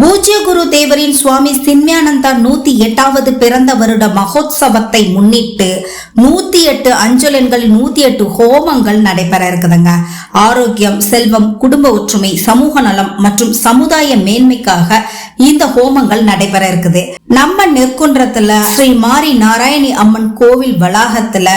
பூஜ்ய குரு தேவரின் சுவாமி சின்மயானந்தா 108வது பிறந்த வருட மகோத்சவத்தை முன்னிட்டு 108 அஞ்சலன்களில் 108 ஹோமங்கள் நடைபெற இருக்குதுங்க. ஆரோக்கியம், செல்வம், குடும்ப ஒற்றுமை, சமூக நலம் மற்றும் சமுதாய மேன்மைக்காக இந்த ஹோமங்கள் நடைபெற இருக்குது. நம்ம நெற்குன்றத்துல ஸ்ரீ மாரி நாராயணி அம்மன் கோவில் வளாகத்துல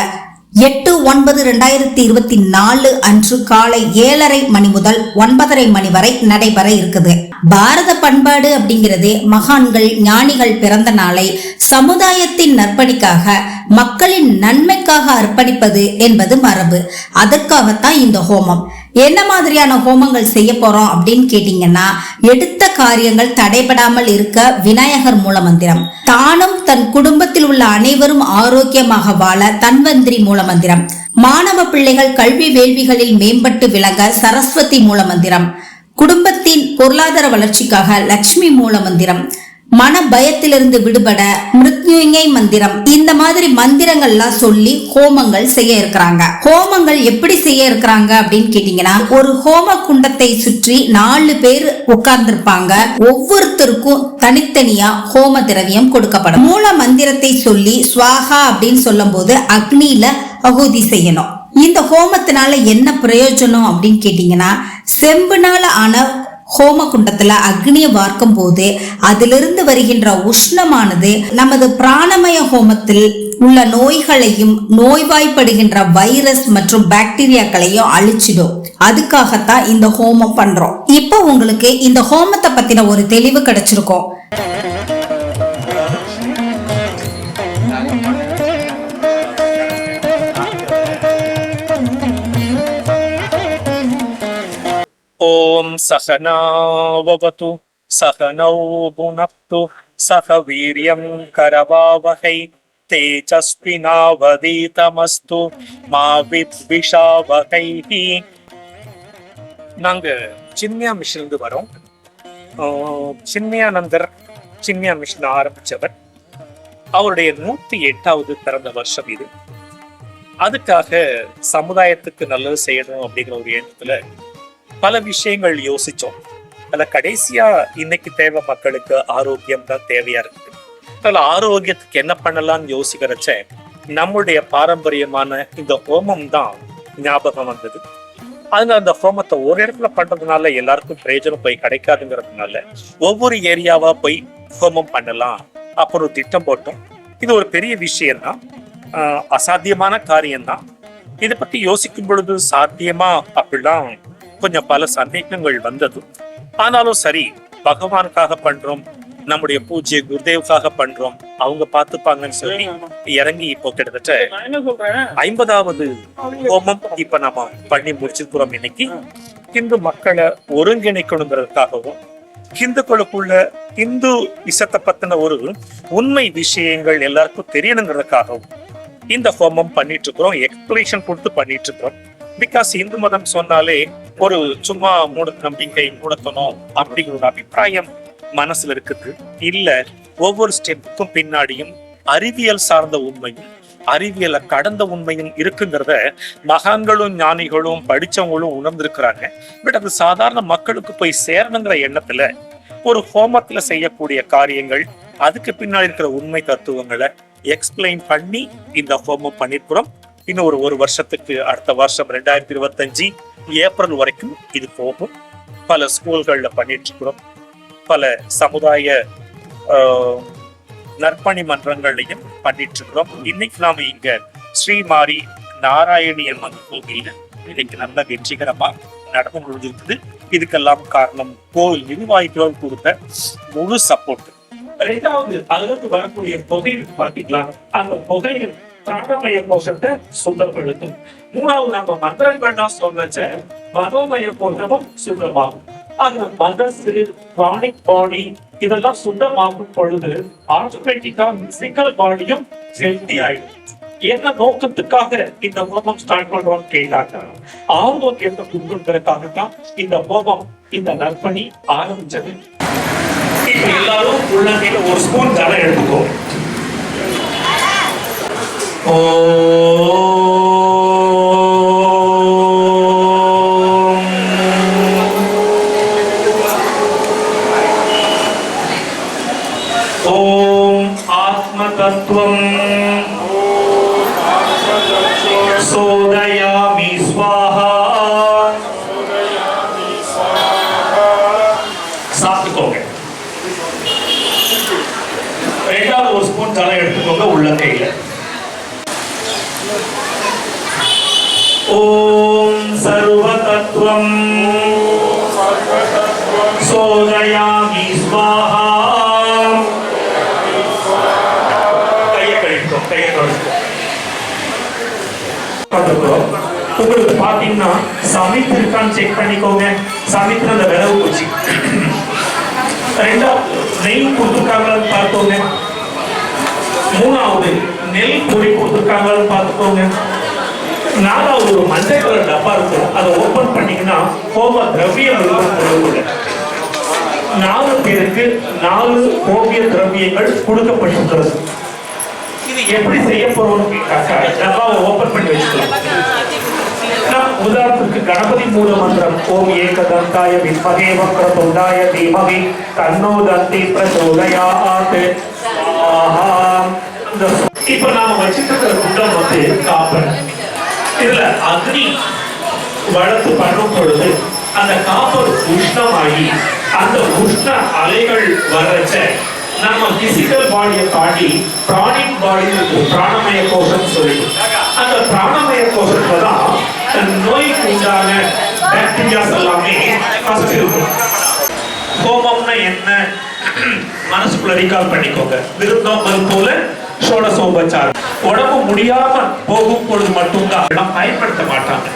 8/9/2024 அன்று காலை 7:30 மணி முதல் 9:30 மணி வரை நடைபெற இருக்குது. பாரத பண்பாடு அப்படிங்கிறது மகான்கள், ஞானிகள் பிறந்த நாளை சமுதாயத்தின் நற்பணிக்காக, மக்களின் நன்மைக்காக அர்ப்பணிப்பது என்பது மரபு. அதற்காகத்தான் இந்த ஹோமம். என்ன மாதிரியான ஹோமங்கள் செய்ய போறோம் அப்படின்னு கேட்டீங்கன்னா, எடுத்த காரியங்கள் தடைபடாமல் இருக்க விநாயகர் மூல மந்திரம், தானும் தன் குடும்பத்தில் உள்ள அனைவரும் ஆரோக்கியமாக வாழ தன்வந்திரி மூல மந்திரம், மாணவ பிள்ளைகள் கல்வி வேள்விகளில் மேம்பட்டு விளங்க சரஸ்வதி மூல மந்திரம், குடும்பத்தின் பொருளாதார வளர்ச்சிக்காக லட்சுமி மூல மந்திரம், மன பயத்திலிருந்து விடுபட மிருத்யுஞ்சய மந்திரம், இந்த மாதிரி மந்திரங்கள்லாம் சொல்லி ஹோமங்கள் செய்ய இருக்கிறாங்க. ஹோமங்கள் எப்படி செய்ய இருக்கிறாங்க அப்படின்னு கேட்டீங்கன்னா, ஒரு ஹோம குண்டத்தை சுற்றி 4 பேர் உட்கார்ந்திருப்பாங்க. ஒவ்வொருத்தருக்கும் தனித்தனியா ஹோம திரவியம் கொடுக்கப்படும். மூல மந்திரத்தை சொல்லி ஸ்வாஹா அப்படின்னு சொல்லும் போது அக்னியில அகுதி செய்யணும். இந்த ஹோமத்தினால என்ன பிரயோஜனம் அப்படின்னு கேட்டீங்கன்னா, செம்புனால ஆன ஹோம குண்டத்துல அக்னியை வார்க்கும் போது அதிலிருந்து வருகின்ற உஷ்ணமானது நமது பிராணமய ஹோமத்தில் உள்ள நோய்களையும், நோய்வாய்ப்படுகின்ற வைரஸ் மற்றும் பாக்டீரியாக்களையும் அழிச்சிடும். அதுக்காகத்தான் இந்த ஹோமம் பண்றோம். இப்போ உங்களுக்கு இந்த ஹோமத்தை பத்தின ஒரு தெளிவு கிடைச்சிருக்கும். ஓம் சகனாவவது சகனௌ புனக்து சக வீர்யம் கரவாவகை தேஜஸ்வினாவதீதமஸ்து மா வித்விஷாவகை. நாங்க சின்மயா மிஷன்ல வரோம். சின்மயானந்தர் சின்மயா மிஷன் ஆரம்பிச்சவர். அவருடைய 108வது பிறந்த வருஷம் இது. அதுக்காக சமுதாயத்துக்கு நல்லது செய்யணும் அப்படிங்கிற ஒரு எண்ணத்துல பல விஷயங்கள் யோசிச்சோம். அதுல கடைசியா இன்னைக்கு தேவை மக்களுக்கு ஆரோக்கியம் தான் தேவையா இருக்கு. அதுல ஆரோக்கியத்துக்கு என்ன பண்ணலாம்னு யோசிக்கிறச்ச நம்முடைய பாரம்பரியமான இந்த ஹோமம் தான் ஞாபகம் வந்தது. அதனால அந்த ஹோமத்தை ஒரு இடத்துல பண்றதுனால எல்லாருக்கும் பிரயோஜனம் போய் கிடைக்காதுங்கிறதுனால ஒவ்வொரு ஏரியாவா போய் ஹோமம் பண்ணலாம் அப்புறம் திட்டம் போட்டோம். இது ஒரு பெரிய விஷயம்தான், அசாத்தியமான காரியம்தான். இதை பத்தி யோசிக்கும் பொழுது சாத்தியமா அப்படிலாம் கொஞ்சம் பல சந்தேகங்கள் வந்தது. ஆனாலும் சரி, பகவானுக்காக பண்றோம், நம்முடைய பூஜ்ய குருதேவுக்காக பண்றோம், அவங்க பார்த்துப்பாங்கன்னு சொல்லி இறங்கி இப்போ கிட்டத்தட்ட 50வது ஹோமம் இப்ப நம்ம பண்ணி முடிச்சிருக்கிறோம். இன்னைக்கு ஹிந்து மக்களை ஒருங்கிணைக்கணுங்கிறதுக்காகவும், ஹிந்துக்களுக்குள்ள ஹிந்து இசத்தை பத்தின ஒரு உண்மை விஷயங்கள் எல்லாருக்கும் தெரியணுங்கிறதுக்காகவும் இந்த ஹோமம் பண்ணிட்டு இருக்கிறோம். எக்ஸ்பிளேஷன் கொடுத்து பண்ணிட்டு இருக்கிறோம். பிகாஸ் இந்து மதம் சொன்னாலே ஒரு சும்மா மூட நம்பிக்கை, மூடத்தனம் அப்படிங்கிற ஒரு அபிப்பிராயம் மனசுல இருக்குது. இல்ல, ஒவ்வொரு ஸ்டெப்புக்கும் பின்னாடியும் அறிவியல் சார்ந்த உண்மையும், அறிவியலை கடந்த உண்மையும் இருக்குங்கிறத மகான்களும் ஞானிகளும் படிச்சவங்களும் உணர்ந்திருக்கிறாங்க. பட் அது சாதாரண மக்களுக்கு போய் சேரணுங்கிற எண்ணத்துல ஒரு ஹோமத்துல செய்யக்கூடிய காரியங்கள், அதுக்கு பின்னாடி இருக்கிற உண்மை தத்துவங்களை எக்ஸ்பிளைன் பண்ணி இந்த ஹோமம் பண்ணிருக்கிறோம். இன்னும் ஒரு வருஷத்துக்கு, அடுத்த வருஷம் 2025 ஏப்ரல் வரைக்கும் இது போகும். பல ஸ்கூல்கள்ல பண்ணிட்டு இருக்கிறோம். பல சமுதாய நற்பணி மன்றங்களையும் பண்ணிட்டு இருக்கிறோம். இன்னைக்கு நாம இங்க ஸ்ரீ மாரி நாராயணி அம்மன் கோவில்ல இன்னைக்கு நல்ல வெற்றிகரமா நடந்து முடிஞ்சிருக்குது. இதுக்கெல்லாம் காரணம் கோவில் நிர்வாகிகள் கொடுத்த முழு சப்போர்ட். 2வது, அதிலிருந்து வரக்கூடிய தொகை பார்த்தீங்களா, அந்த தொகையை பிராணமய கோஷத்தை சுத்தப்படுத்தும். 3வது, நம்ம மந்திரங்கள்லாம் சொல்லச்ச மனோமய கோஷமும் சுத்தமாகும். அந்த மனசு, கிரானிக் பாடி இதெல்லாம் சுத்தமாகும் பொழுது ஆட்டோமேட்டிக்கா பிசிக்கல் பாடியும் ஹெல்த்தி ஆயிடும். என்ன நோக்கத்துக்காக இந்த ஹோமம் ஸ்டார்ட் பண்றோம்னு கேட்டாங்க, ஆரோக்கியத்தை கொடுக்கறதுக்காக தான் இந்த ஹோமம், இந்த நற்பணி ஆரம்பிச்சது. இப்ப எல்லாரும் உள்ளங்கையில ஒரு ஸ்பூன் ஜலம் எடுத்துக்கோ. ஓம் ஆத்ம தத்துவம் சோதயாமி ஸ்வாஹா. சாப்பிட்டுக்கோங்க. ரெண்டாவது ஒரு ஸ்பூன் ஜலம் எடுத்துக்கோங்க உள்ளங்கையில. ஓம் சர்வ தத்துவம் சோதயாமி ஸ்வாஹா. கையை கழிக்கோ, கையை கழிக்கோ. உங்களுக்கு பாத்தீங்கன்னா சமைத்து இருக்கான்னு செக் பண்ணிக்கோங்க. சமைத்து அந்த விளவு போச்சு. ரெண்டாவது நெய் கொடுத்துருக்காங்களான்னு பார்த்துக்கோங்க. மூணாவது நெல் பொடி கொடுத்துருக்காங்களான்னு பார்த்துக்கோங்க. நாலாவது ஒரு மஞ்சள் கலர் டப்பா இருக்கும், அதை ஓபன் பண்ணீங்கன்னா ஹோம திரவியம் இருக்கும். 4 பேருக்கு 4 ஹோமிய திரவியங்கள் கொடுக்கப்பட்டிருக்கிறது. இது எப்படி செய்ய போறோம்னு கேட்டாக்கா டப்பாவை ஓபன் பண்ணி வச்சுக்கலாம். உதாரணத்துக்கு கணபதி மூல மந்திரம் ஓம் ஏகதந்தாய வித்மகே வக்ரதுண்டாய தீமஹி தன்னோ தந்தி பிரச்சோதயாத். இப்ப நாம வச்சிருக்கிற குண்டம் வந்து காப்பர். இதுல அக்னி வளர்த்து பண்ணும் பொழுது அந்த காப்பர் உஷ்ணமாகி அந்த உஷ்ண அலைகள் வர்றச்ச நம்ம பிசிக்கல் பாடியை தாண்டி பிராணிக் பாடி பிராணமய கோஷம் சொல்லிட்டு அந்த பிராணமய கோஷத்துல தான் நோய்க்கு உண்டான பாக்டீரியாஸ் எல்லாமே ஃபர்ஸ்ட் இருக்கும். ஹோமம்னா என்ன மனசுக்குள்ள ரீகால் பண்ணிக்கோங்க. விருந்தோம்பல் போல சோடசோபச்சாரம். உடம்பு முடியாம போகும் பொழுது மட்டும்தான் பயன்படுத்த மாட்டாங்க.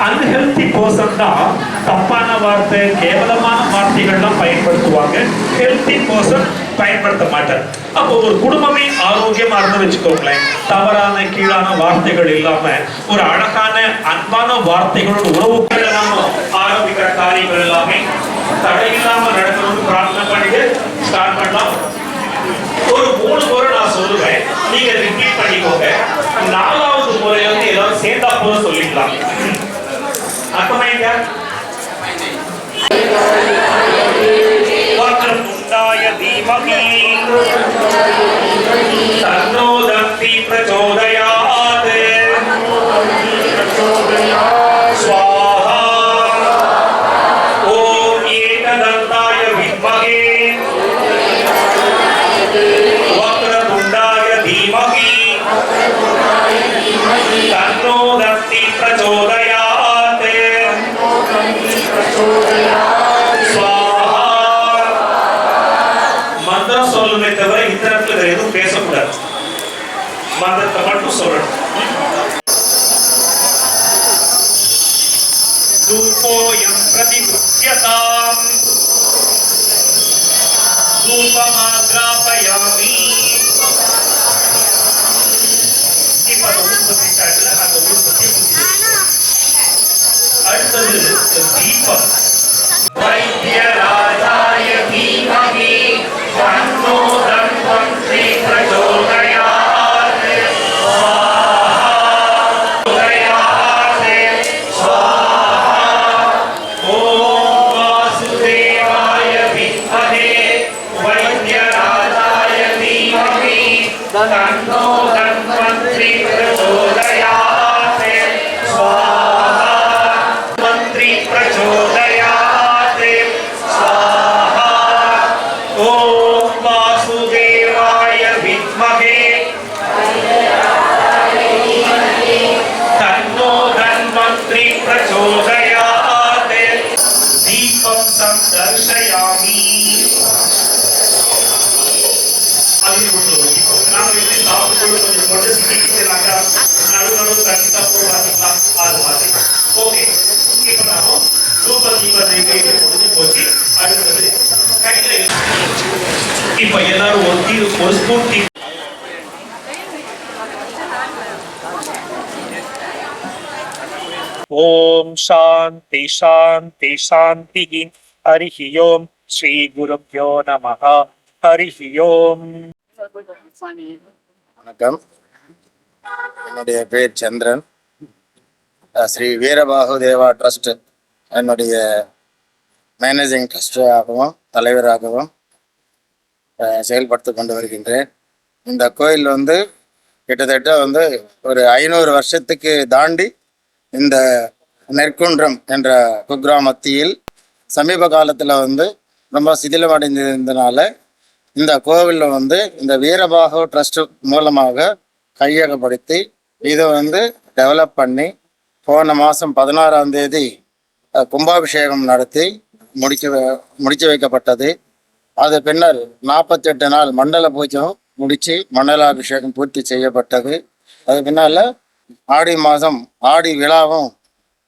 அன்ஹெல்தி பர்சன் தான் தப்பான வார்த்தை கேவலமான வார்த்தைகள்லாம் பயன்படுத்துவாங்க. ஹெல்தி பர்சன் பயன்படுத்த மாட்டார். அப்போ ஒரு குடும்பமே ஆரோக்கியமா இருந்து வச்சுக்கோங்களேன். தவறான கீழான வார்த்தைகள் இல்லாம ஒரு அழகான அன்பான வார்த்தைகளோட உறவுகள் நாம ஆரம்பிக்கிற காரியங்கள் எல்லாமே தடையில்லாம நடக்கணும்னு பிரார்த்தனை பண்ணிட்டு ஸ்டார்ட் பண்ணலாம். ஒரு 3 முறை நான் சொல்லுவேன், நீங்க ரிப்பீட் பண்ணிக்கோங்க. 4வது முறையில வந்து ஏதாவது சேர்ந்தா போல சொல்லிக்கலாம். அர்த்தமாயிங்க? வக்ரதுண்டாய தீமஹி தன்னோ தந்தி பிரச்சோதயாத். ஸ்வாஹா. ஓம் ஏகதந்தாய வித்மஹே வக்ரதுண்டாய தீமஹி தன்னோ தந்தி பிரச்சோதயாத். ஸ்வாஹா. மந்திரம் சொல்லுமே தவிர இந்த இடத்துல வேற எதுவும் பேசக்கூடாது. மந்திரத்தை மட்டும் சொல்லணும். தூபோயம் பிரதிபுத்யதாம் தூபமாக்ராபயாமி. இப்ப அந்த ஊதுபத்தி ஸ்டாண்ட்ல அந்த ஊதுபத்தி அடுத்தது தீபம். வைத்தியராஜாய தீமஹி தன்னோ தன்வந்தி பிரச்சோதயாத். ஸ்வாஹா. ஓம் வாசுதேவாய வித்மஹே வைத்தியராஜாய தீமஹி தன்னோ தன்வந்தி பிரச்சோதயாத். ஸ்வாஹா. மந்த்ரி பிரச்சோதயாத். ஸ்வாஹா. ஓம் வாசுதேவாய வித்மஹே தன்னோ தன்வந்தி பிரச்சோதயாத். தீபம் சந்தர்ஷயாமி. அது ஒன்று ஒட்டிக்கோங்க. நாம எப்படி சாப்பிட்டு கொஞ்சம் கொண்டு சிக்கிக்கிறாங்க நடுநடு தனித்தா போவாதிக்கலாம் அது மாதிரி. ஓகே, இப்ப நாம சூப்பர் தீப நைவேத்தியம் முடிஞ்சு போச்சு. அடுத்தது கையில இப்ப எல்லாரும் ஒரு ஸ்பூன் டீ. ஓம் சாந்தி சாந்தி சாந்தி. ஹரிஹி ஓம். ஸ்ரீ குருப்யோ நமஹ. ஹரிஹி ஓம். வணக்கம், என்னுடைய பேர் சந்திரன். ஸ்ரீ வீரபாகுதேவா ட்ரஸ்ட் என்னுடைய மேனேஜிங் ட்ரஸ்டாகவும் தலைவராகவும் செயல்படுத்தி கொண்டு வருகின்றேன். இந்த கோயில் வந்து கிட்டத்தட்ட வந்து ஒரு 500 வருஷத்துக்கு தாண்டி இந்த நெற்குன்றம் என்ற குக்கிராமத்தில் சமீப காலத்தில் வந்து ரொம்ப சிதிலமடைந்திருந்தனால இந்த கோவிலில் வந்து இந்த வீரபாகு ட்ரஸ்ட் மூலமாக கையகப்படுத்தி இதை வந்து டெவலப் பண்ணி போன மாதம் 16ஆம் தேதி கும்பாபிஷேகம் நடத்தி முடிச்சு வைக்கப்பட்டது. அது பின்னர் 48 நாள் மண்டல பூஜை முடித்து மண்டலாபிஷேகம் பூர்த்தி செய்யப்பட்டது. அது பின்னால் ஆடி மாதம் ஆடி விழாவும்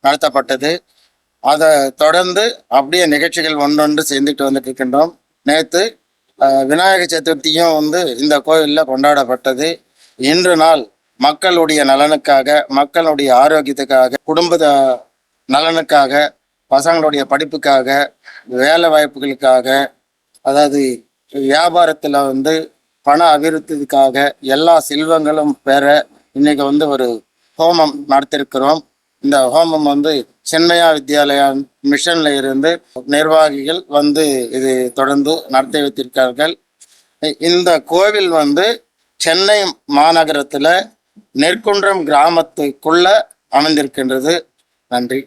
நடத்தப்பட்டது. அதை தொடர்ந்து அப்படியே நிகழ்ச்சிகள் ஒன்றொன்று சேர்ந்துட்டு வந்துட்டு இருக்கின்றோம். நேற்று விநாயகர் சதுர்த்தியும் வந்து இந்த கோயிலில் கொண்டாடப்பட்டது. இன்று நாள் மக்களுடைய நலனுக்காக, மக்களுடைய ஆரோக்கியத்துக்காக, குடும்ப நலனுக்காக, பசங்களுடைய படிப்புக்காக, வேலை வாய்ப்புகளுக்காக, அதாவது வியாபாரத்தில் வந்து பண அபிவிருத்திக்காக எல்லா செல்வங்களும் பெற இன்னைக்கு வந்து ஒரு ஹோமம் நடத்திருக்கிறோம். இந்த ஹோமம் வந்து சென்மயா வித்யாலயா மிஷன்ல இருந்து நிர்வாகிகள் வந்து இது தொடர்ந்து நடத்தி வைத்திருக்கார்கள். இந்த கோவில் வந்து சென்னை மாநகரத்தில் நெற்குன்றம் கிராமத்துக்குள்ள அமைந்திருக்கின்றது. நன்றி.